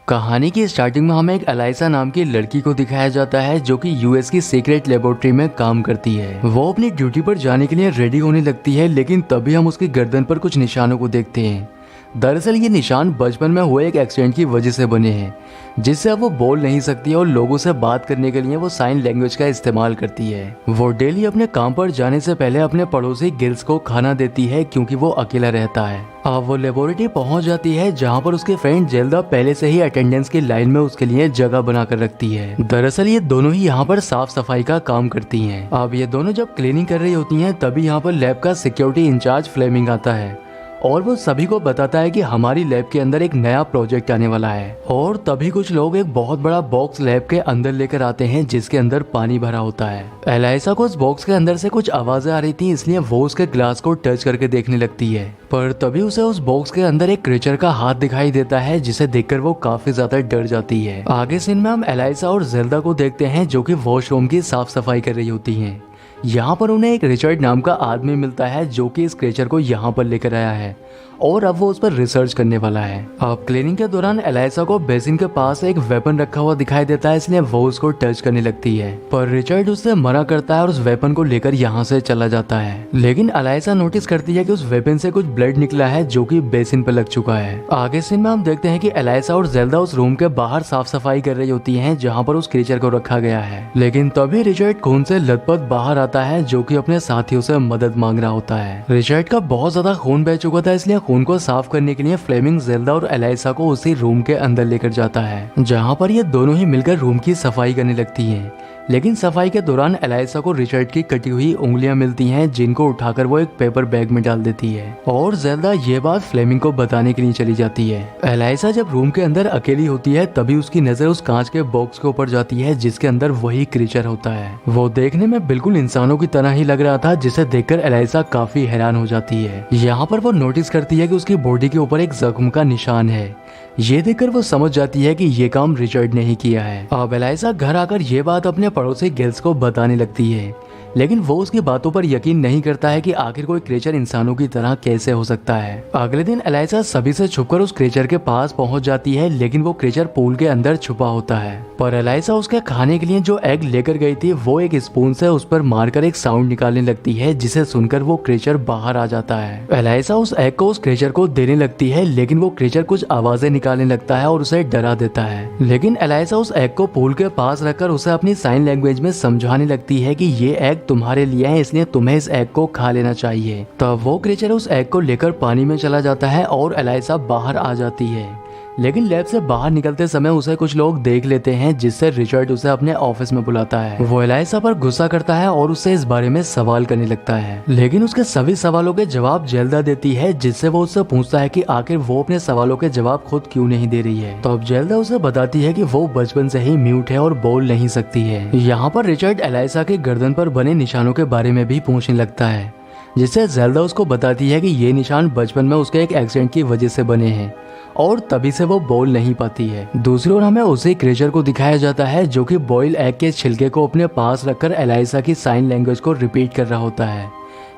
कहानी की स्टार्टिंग में हमें एक एलाइसा नाम की लड़की को दिखाया जाता है जो कि यूएस की सीक्रेट लेबोरेटरी में काम करती है। वो अपनी ड्यूटी पर जाने के लिए रेडी होने लगती है, लेकिन तभी हम उसकी गर्दन पर कुछ निशानों को देखते हैं। दरअसल ये निशान बचपन में हुए एक एक्सीडेंट की वजह से बने हैं, जिससे अब वो बोल नहीं सकती और लोगों से बात करने के लिए वो साइन लैंग्वेज का इस्तेमाल करती है। वो डेली अपने काम पर जाने से पहले अपने पड़ोसी गिल्स को खाना देती है क्योंकि वो अकेला रहता है। अब वो लेबोरेटरी पहुंच जाती है जहां पर उसके फ्रेंड जेल्दा पहले से ही अटेंडेंस की लाइन में उसके लिए जगह बनाकर रखती है। दरअसल ये दोनों ही यहाँ पर साफ सफाई का काम करती हैं। अब ये दोनों जब क्लीनिंग कर रही होती हैं तभी यहाँ पर लैब का सिक्योरिटी इंचार्ज फ्लेमिंग आता है और वो सभी को बताता है कि हमारी लैब के अंदर एक नया प्रोजेक्ट आने वाला है। और तभी कुछ लोग एक बहुत बड़ा बॉक्स लैब के अंदर लेकर आते हैं जिसके अंदर पानी भरा होता है। एलाइसा को उस बॉक्स के अंदर से कुछ आवाजें आ रही थी, इसलिए वो उसके ग्लास को टच करके देखने लगती है। पर तभी उसे उस बॉक्स के अंदर एक क्रीचर का हाथ दिखाई देता है जिसे देखकर वो काफी ज्यादा डर जाती है। आगे सीन में हम एलाइसा और जेल्दा को देखते हैं जो कि वॉशरूम की साफ सफाई कर रही होती हैं। यहाँ पर उन्हें एक रिचर्ड नाम का आदमी मिलता है जो कि इस क्रीचर को यहाँ पर लेकर आया है और अब वो उस पर रिसर्च करने वाला है। अब क्लीनिंग के दौरान एलाइसा को बेसिन के पास एक वेपन रखा हुआ दिखाई देता है, इसलिए वो उसको टच करने लगती है, पर रिचर्ड उससे मना करता है और उस वेपन को लेकर यहाँ से चला जाता है। लेकिन एलाइसा नोटिस करती है कि उस वेपन से कुछ ब्लड निकला है जो कि बेसिन पे लग चुका है। आगे सीन में हम देखते हैं कि एलाइसा और जेल्दा उस रूम के बाहर साफ सफाई कर रही होती है जहाँ पर उस क्रीचर को रखा गया है। लेकिन तभी रिचर्ड खून से लथपथ बाहर आता है जो कि अपने साथियों से मदद मांग रहा होता है। रिचर्ड का बहुत ज्यादा खून बह चुका था, इसलिए खून को साफ करने के लिए फ्लेमिंग जेल्दा और एलाइसा को उसी रूम के अंदर लेकर जाता है जहां पर ये दोनों ही मिलकर रूम की सफाई करने लगती हैं। लेकिन सफाई के दौरान एलाइसा को रिचर्ड की कटी हुई उंगलियां मिलती हैं जिनको उठाकर वो एक पेपर बैग में डाल देती है और जेल्दा ये बात फ्लेमिंग को बताने के लिए चली जाती है। एलाइसा जब रूम के अंदर अकेली होती है तभी उसकी नजर उस कांच के बॉक्स के ऊपर जाती है जिसके अंदर वही क्रीचर होता है। वो देखने में बिल्कुल इंसानों की तरह ही लग रहा था, जिसे देखकर एलाइसा काफी हैरान हो जाती है। यहाँ पर वो नोटिस करती है कि उसकी बॉडी के ऊपर एक जख्म का निशान है। ये देखकर वो समझ जाती है कि ये काम रिचर्ड ने ही किया है। अब एलाइसा घर आकर ये बात अपने पड़ोसी गिल्स को बताने लगती है, लेकिन वो उसकी बातों पर यकीन नहीं करता है कि आखिर कोई क्रीचर इंसानों की तरह कैसे हो सकता है। अगले दिन एलाइसा सभी से छुपकर उस क्रीचर के पास पहुंच जाती है, लेकिन वो क्रीचर पूल के अंदर छुपा होता है। पर एलाइसा उसके खाने के लिए जो एग लेकर गई थी वो एक स्पून से उस पर मारकर एक साउंड निकालने लगती है, जिसे सुनकर वो क्रीचर बाहर आ जाता है। एलाइसा उस एग को उस क्रीचर को देने लगती है, लेकिन वो क्रीचर कुछ आवाजें निकालने लगता है और उसे डरा देता है। लेकिन एलाइसा उस एग को पूल के पास रखकर उसे अपनी साइन लैंग्वेज में समझाने लगती है कि ये एग तुम्हारे लिए है, इसलिए तुम्हें इस एग को खा लेना चाहिए। तब वो क्रीचर उस एग को लेकर पानी में चला जाता है और एलाइसा बाहर आ जाती है। लेकिन लैब से बाहर निकलते समय उसे कुछ लोग देख लेते हैं, जिससे रिचर्ड उसे अपने ऑफिस में बुलाता है। वो एलाइसा पर गुस्सा करता है और उससे इस बारे में सवाल करने लगता है, लेकिन उसके सभी सवालों के जवाब जेल्दा देती है, जिससे वो उससे पूछता है कि आखिर वो अपने सवालों के जवाब खुद क्यों नहीं दे रही है। तो अब जेल्दा उसे बताती है कि वो बचपन से ही म्यूट है और बोल नहीं सकती है। यहाँ पर रिचर्ड एलाइसा के गर्दन पर बने निशानों के बारे में भी पूछने लगता है, जिससे जेल्दा उसको बताती है कि ये निशान बचपन में उसके एक एक्सीडेंट की वजह से बने हैं और तभी से वो बोल नहीं पाती है। दूसरी ओर हमें उसी क्रीचर को दिखाया जाता है जो कि बॉइल एग के छिलके को अपने पास रखकर एलाइसा की साइन लैंग्वेज को रिपीट कर रहा होता है।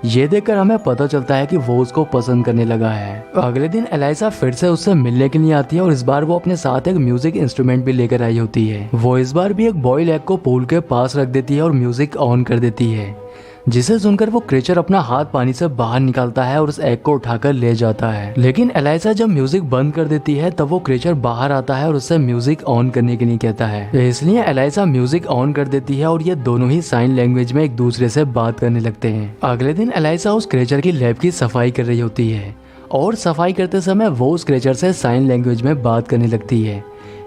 ये देखकर हमें पता चलता है कि वो उसको पसंद करने लगा है। अगले दिन एलाइसा फिर से उससे मिलने के लिए आती है और इस बार वो अपने साथ एक म्यूजिक इंस्ट्रूमेंट भी लेकर आई होती है। वो इस बार भी एक बॉइल एग को पूल के पास रख देती है और म्यूजिक ऑन कर देती है, जिसे सुनकर वो क्रीचर अपना हाथ पानी से बाहर निकालता है और उस एग को उठाकर ले जाता है। लेकिन एलाइसा जब म्यूजिक बंद कर देती है तब वो क्रीचर बाहर आता है और उससे म्यूजिक ऑन करने के लिए कहता है, इसलिए एलाइसा म्यूजिक ऑन कर देती है और ये दोनों ही साइन लैंग्वेज में एक दूसरे से बात करने लगते हैं। अगले दिन एलाइसा उस क्रीचर की लैब की सफाई कर रही होती है और सफाई करते समय वो उस क्रीचर से साइन लैंग्वेज में बात करने लगती है,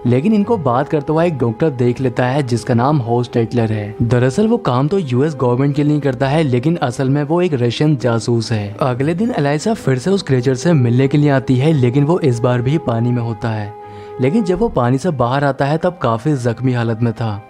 लेकिन इनको बात करते हुआ एक डॉक्टर देख लेता है जिसका नाम होस्ट टेटलर है। दरअसल वो काम तो यूएस गवर्नमेंट के लिए करता है, लेकिन असल में वो एक रशियन जासूस है। अगले दिन एलाइसा फिर से उस क्रीचर से मिलने के लिए आती है, लेकिन वो इस बार भी पानी में होता है। लेकिन जब वो पानी से बाहर आता है तब काफी जख्मी हालत में था।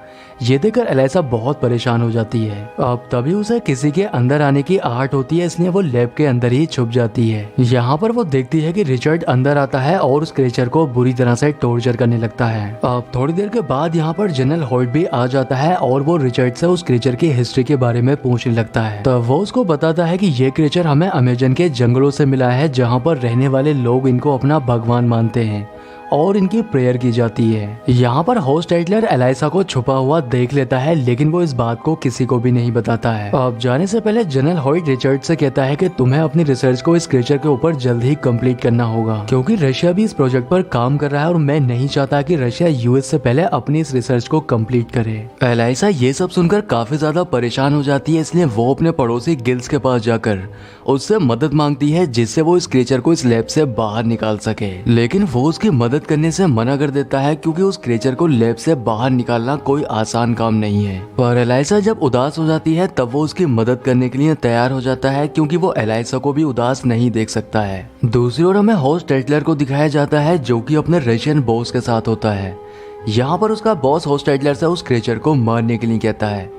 ये देखकर एलाइसा बहुत परेशान हो जाती है। अब तभी उसे किसी के अंदर आने की आहट होती है, इसलिए वो लैब के अंदर ही छुप जाती है। यहाँ पर वो देखती है कि रिचर्ड अंदर आता है और उस क्रीचर को बुरी तरह से टॉर्चर करने लगता है। अब थोड़ी देर के बाद यहाँ पर जनरल हॉल्ट भी आ जाता है और वो रिचर्ड से उस क्रीचर की हिस्ट्री के बारे में पूछने लगता है। तो वो उसको बताता है कि ये क्रीचर हमें अमेजन के जंगलों से मिला है, जहाँ पर रहने वाले लोग इनको अपना भगवान मानते हैं और इनकी प्रेयर की जाती है। यहाँ पर होस्ट एडलर एलाइसा को छुपा हुआ देख लेता है, लेकिन वो इस बात को किसी को भी नहीं बताता है। अब जाने से पहले जनरल हॉइट रिचर्ड से कहता है कि तुम्हें अपनी रिसर्च को इस क्रीचर के ऊपर जल्द ही कंप्लीट करना होगा, क्योंकि रशिया भी इस प्रोजेक्ट पर काम कर रहा है और मैं नहीं चाहता कि रशिया यूएस से पहले अपनी इस रिसर्च को कंप्लीट करे। एलाइसा ये सब सुनकर काफी ज्यादा परेशान हो जाती है, इसलिए वो अपने पड़ोसी गिल्स के पास जाकर उससे मदद मांगती है, जिससे वो इस क्रीचर को इस लैब से बाहर निकाल सके। लेकिन वो उसकी मदद करने से मना कर देता है, क्योंकि उस क्रीचर को लैब से बाहर निकालना कोई आसान काम नहीं है। पर एलाइसा जब उदास हो जाती है तब वो उसकी मदद करने के लिए तैयार हो जाता है, क्योंकि वो एलाइसा को भी उदास नहीं देख सकता है। दूसरी ओर हमें होस्ट एडलर को दिखाया जाता है, जो कि अपने रशियन बॉस के साथ होता है। यहाँ पर उसका बॉस होस्ट एडलर से उस क्रीचर को मारने के लिए कहता है,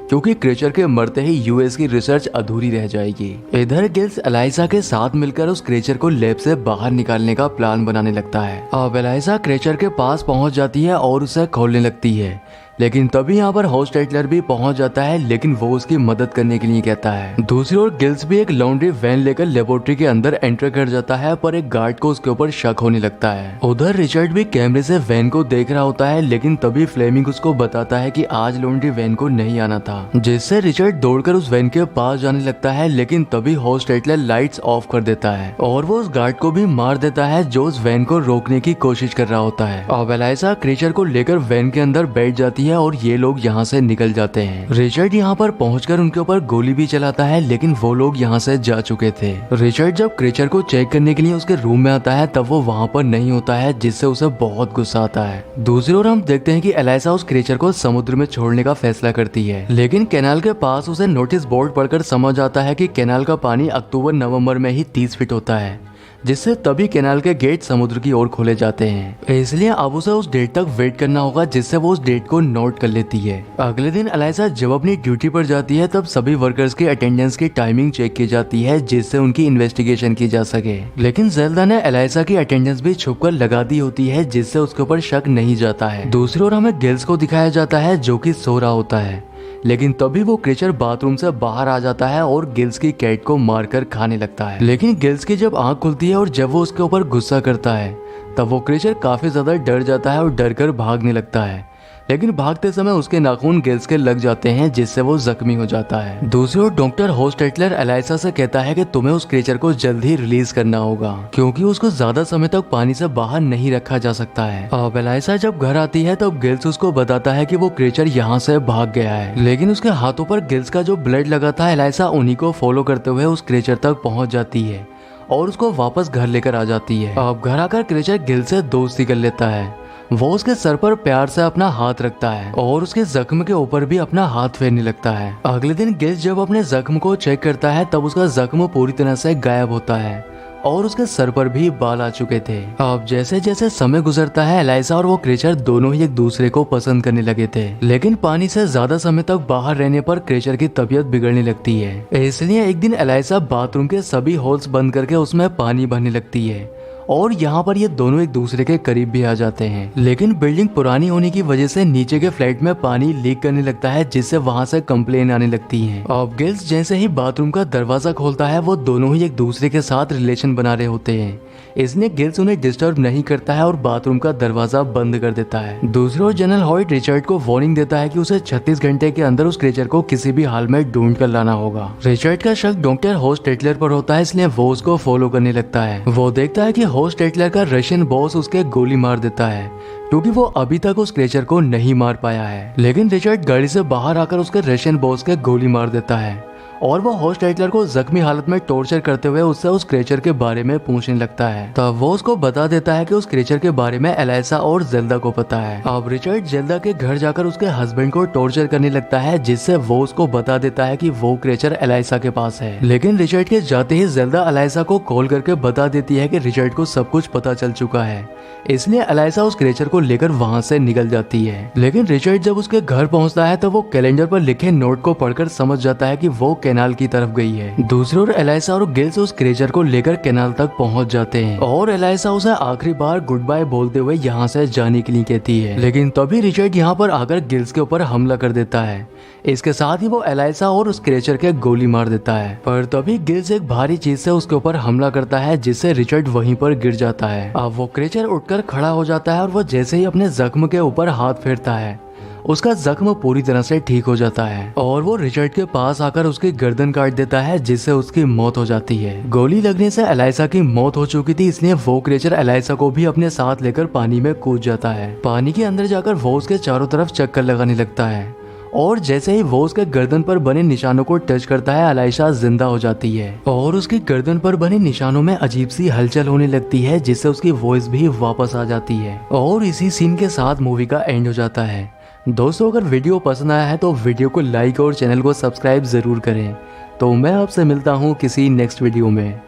क्योंकि क्रीचर के मरते ही यूएस की रिसर्च अधूरी रह जाएगी। इधर गिल्स एलाइसा के साथ मिलकर उस क्रीचर को लैब से बाहर निकालने का प्लान बनाने लगता है। अब एलाइसा क्रीचर के पास पहुंच जाती है और उसे खोलने लगती है, लेकिन तभी यहाँ पर होस्ट एडलर भी पहुंच जाता है, लेकिन वो उसकी मदद करने के लिए कहता है। दूसरी ओर गिल्स भी एक लॉन्ड्री वैन लेकर लेबोरेटरी के अंदर एंटर कर जाता है, पर एक गार्ड को उसके ऊपर शक होने लगता है। उधर रिचर्ड भी कैमरे से वैन को देख रहा होता है, लेकिन तभी फ्लेमिंग उसको बताता है कि आज लॉन्ड्री वैन को नहीं आना था, जिससे रिचर्ड दौड़कर उस वैन के पास जाने लगता है, लेकिन तभी होस्ट एडलर लाइट्स ऑफ कर देता है और वो उस गार्ड को भी मार देता है, जो उस वैन को रोकने की कोशिश कर रहा होता है। अब एलाइसा क्रीचर को लेकर वैन के अंदर बैठ जाती है और ये लोग यहाँ से निकल जाते हैं। रिचर्ड यहाँ पर पहुंचकर उनके ऊपर गोली भी चलाता है, लेकिन वो लोग यहाँ से जा चुके थे। रिचर्ड जब क्रीचर को चेक करने के लिए उसके रूम में आता है तब वो वहाँ पर नहीं होता है, जिससे उसे बहुत गुस्सा आता है। दूसरी ओर हम देखते हैं कि एलाइसा उस क्रीचर को समुद्र में छोड़ने का फैसला करती है, लेकिन कैनाल के पास उसे नोटिस बोर्ड पढ़कर समझ आता है कि कैनाल का पानी अक्टूबर नवंबर में ही 30 फीट होता है, जिससे तभी कैनाल के गेट समुद्र की ओर खोले जाते हैं। इसलिए अब उसे उस डेट तक वेट करना होगा, जिससे वो उस डेट को नोट कर लेती है। अगले दिन एलाइसा जब अपनी ड्यूटी पर जाती है तब सभी वर्कर्स की अटेंडेंस की टाइमिंग चेक की जाती है, जिससे उनकी इन्वेस्टिगेशन की जा सके। लेकिन जेल्दा ने एलाइसा की अटेंडेंस भी छुपकर लगा दी होती है, जिससे उसके ऊपर शक नहीं जाता है। दूसरी ओर हमें गिल्स को दिखाया जाता है, जो कि सो रहा होता है, लेकिन तभी वो क्रीचर बाथरूम से बाहर आ जाता है और गिल्स की कैट को मारकर खाने लगता है। लेकिन गिल्स की जब आंख खुलती है और जब वो उसके ऊपर गुस्सा करता है तब वो क्रीचर काफी ज्यादा डर जाता है और डर कर भागने लगता है, लेकिन भागते समय उसके नाखून गिल्स के लग जाते हैं, जिससे वो जख्मी हो जाता है। दूसरी ओर डॉक्टर होस्ट एडलर एलाइसा से कहता है कि तुम्हें उस क्रीचर को जल्द ही रिलीज करना होगा, क्योंकि उसको ज्यादा समय तक पानी से बाहर नहीं रखा जा सकता है। अब एलाइसा जब घर आती है तब गिल्स उसको बताता है कि वो क्रीचर यहाँ से भाग गया है, लेकिन उसके हाथों पर गिल्स का जो ब्लड लगा था, एलाइसा उन्हीं को फॉलो करते हुए उस क्रीचर तक पहुँच जाती है और उसको वापस घर लेकर आ जाती है। अब घर आकर क्रीचर गिल्स से दोस्ती कर लेता है। वो उसके सर पर प्यार से अपना हाथ रखता है और उसके जख्म के ऊपर भी अपना हाथ फेरने लगता है। अगले दिन गिल्स जब अपने जख्म को चेक करता है तब उसका जख्म पूरी तरह से गायब होता है और उसके सर पर भी बाल आ चुके थे। अब जैसे जैसे समय गुजरता है एलाइसा और वो क्रीचर दोनों ही एक दूसरे को पसंद करने लगे थे, लेकिन पानी से ज्यादा समय तक बाहर रहने पर क्रीचर की तबीयत बिगड़ने लगती है। इसलिए एक दिन एलाइसा बाथरूम के सभी होल्स बंद करके उसमें पानी भरने लगती है और यहाँ पर ये दोनों एक दूसरे के करीब भी आ जाते हैं। लेकिन बिल्डिंग पुरानी होने की वजह से नीचे के फ्लैट में पानी लीक करने लगता है, जिससे वहाँ से कंप्लेन आने लगती है। अब गिल्स जैसे ही बाथरूम का दरवाजा खोलता है वो दोनों ही एक दूसरे के साथ रिलेशन बना रहे होते हैं, इसलिए गिल्स उन्हें डिस्टर्ब नहीं करता है और बाथरूम का दरवाजा बंद कर देता है। दूसरी ओर जनरल हॉइट रिचर्ड को वार्निंग देता है कि उसे 36 घंटे के अंदर उस क्रीचर को किसी भी हाल में ढूंढ कर लाना होगा। रिचर्ड का शक डॉक्टर होस्ट एडलर पर होता है, इसलिए वो उसको फॉलो करने लगता है। वो देखता है कि होस्ट एडलर का रशियन बॉस उसके गोली मार देता है, क्योंकि वो अभी तक उस क्रीचर को नहीं मार पाया है। लेकिन रिचर्ड गाड़ी से बाहर आकर उसके रशियन बॉस के गोली मार देता है और वो होस्ट एडलर को जख्मी हालत में टॉर्चर करते हुए उससे उस क्रीचर के बारे में पूछने लगता है। तब वो उसको बता देता है कि उस क्रीचर के बारे में एलाइसा और जेल्दा को पता है। अब रिचर्ड जेल्दा के घर जाकर उसके हस्बैंड को टॉर्चर करने लगता है, जिससे वो उसको बता देता है कि वो क्रीचर एलाइसा के पास है। लेकिन रिचर्ड के जाते ही जेल्दा एलाइसा को कॉल करके बता देती है कि रिचर्ड को सब कुछ पता चल चुका है, इसलिए एलाइसा उस क्रीचर को लेकर वहाँ से निकल जाती है। लेकिन रिचर्ड जब उसके घर पहुँचता है तो वो कैलेंडर पर लिखे नोट को पढ़कर समझ जाता है कि वो कैनाल की तरफ गई है। दूसरी ओर एलाइसा और गिल्स उस क्रेचर को लेकर कैनाल तक पहुंच जाते हैं और एलाइसा उसे आखिरी बार गुड बाय बोलते हुए यहाँ से जाने के लिए कहती है, लेकिन तभी रिचर्ड यहाँ पर आकर गिल्स के ऊपर हमला कर देता है। इसके साथ ही वो एलाइसा और उस क्रेचर के गोली मार देता है, पर तभी गिल्स एक भारी चीज से उसके ऊपर हमला करता है जिससे रिचर्ड वहीं पर गिर जाता है। अब वो क्रेचर उठकर खड़ा हो जाता है और वो जैसे ही अपने जख्म के ऊपर हाथ फेरता है उसका जख्म पूरी तरह से ठीक हो जाता है और वो रिचर्ड के पास आकर उसकी गर्दन काट देता है जिससे उसकी मौत हो जाती है। गोली लगने से एलाइसा की मौत हो चुकी थी, इसलिए वो क्रेचर एलाइसा को भी अपने साथ लेकर पानी में कूद जाता है। पानी के अंदर जाकर वो उसके चारों तरफ चक्कर लगाने लगता है और जैसे ही वो उसके गर्दन पर बने निशानों को टच करता है एलाइसा जिंदा हो जाती है और उसकी गर्दन पर बने निशानों में अजीब सी हलचल होने लगती है जिससे उसकी वॉइस भी वापस आ जाती है और इसी सीन के साथ मूवी का एंड हो जाता है। दोस्तों, अगर वीडियो पसंद आया है तो वीडियो को लाइक और चैनल को सब्सक्राइब जरूर करें। तो मैं आपसे मिलता हूँ किसी नेक्स्ट वीडियो में।